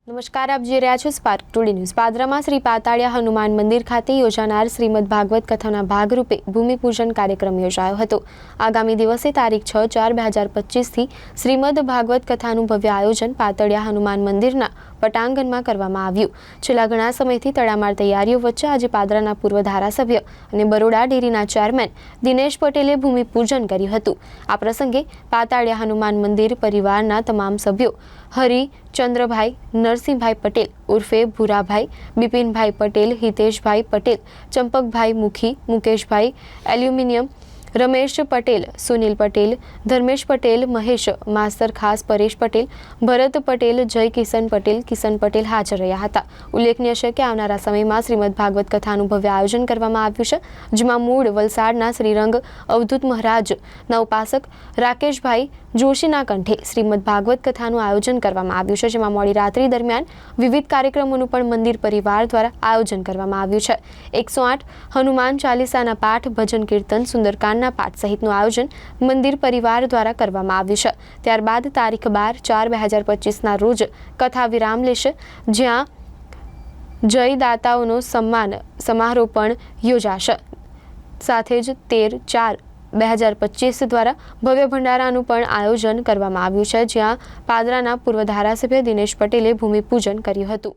નમસ્કાર, આપ જોઈ રહ્યા છો સ્પાર્ક ટુડે ન્યૂઝ। પાદરામાં શ્રી પાતાળિયા હનુમાન મંદિર ખાતે યોજાનાર શ્રીમદ ભાગવત કથાના ભાગરૂપે ભૂમિપૂજન કાર્યક્રમ યોજાયો હતો। આગામી દિવસે તારીખ 6/4/2025થી શ્રીમદ ભાગવત કથાનું ભવ્ય આયોજન પાતાળિયા હનુમાન મંદિરના પટાંગણમાં કરવામાં આવ્યું। છેલ્લા ઘણા સમયથી તડામાર તૈયારીઓ વચ્ચે આજે પાદરાના પૂર્વ ધારાસભ્ય અને બરોડા ડેરીના ચેરમેન દિનેશ પટેલે ભૂમિપૂજન કર્યું હતું। આ પ્રસંગે પાતાળિયા હનુમાન મંદિર પરિવારના તમામ સભ્યો હરિચંદ્રભાઈ નરસિંહભાઈ પટેલ ઉર્ફે ભૂરાભાઈ, બિપિનભાઈ પટેલ, હિતેશભાઈ પટેલ, ચંપકભાઈ મુખી, મુકેશભાઈ એલ્યુમિનિયમ, રમેશ પટેલ, સુનિલ પટેલ, ધર્મેશ પટેલ, મહેશ માસ્તર ખાસ, પરેશ પટેલ, ભરત પટેલ, જય કિશન પટેલ હાજર રહ્યા હતા। ઉલ્લેખનીય છે કે આવનારા સમયમાં શ્રીમદ ભાગવત કથાનું ભવ્ય આયોજન કરવામાં આવ્યું છે, જેમાં મૂળ વલસાડના શ્રીરંગ અવધૂત મહારાજના ઉપાસક રાકેશભાઈ જોશીના કંઠે શ્રીમદ ભાગવત કથાનું આયોજન કરવામાં આવ્યું છે, જેમાં મોડી રાત્રિ દરમિયાન વિવિધ કાર્યક્રમોનું પણ મંદિર પરિવાર દ્વારા આયોજન કરવામાં આવ્યું છે। 108 હનુમાન ચાલીસાના પાઠ, ભજન કીર્તન, સુંદરકાંડના પાઠ સહિતનું આયોજન મંદિર પરિવાર દ્વારા કરવામાં આવ્યું છે। ત્યારબાદ તારીખ 12/4/2025ના રોજ કથા વિરામ લેશે, જ્યાં જયદાતાઓનો સન્માન સમારોહ પણ યોજાશે। સાથે જ 13/4/2025 દ્વારા ભવ્ય ભંડારાનું પણ આયોજન કરવામાં આવ્યું છે, જ્યાં પાદરાના પૂર્વ ધારાસભ્ય દિનેશ પટેલે ભૂમિપૂજન કર્યું હતું।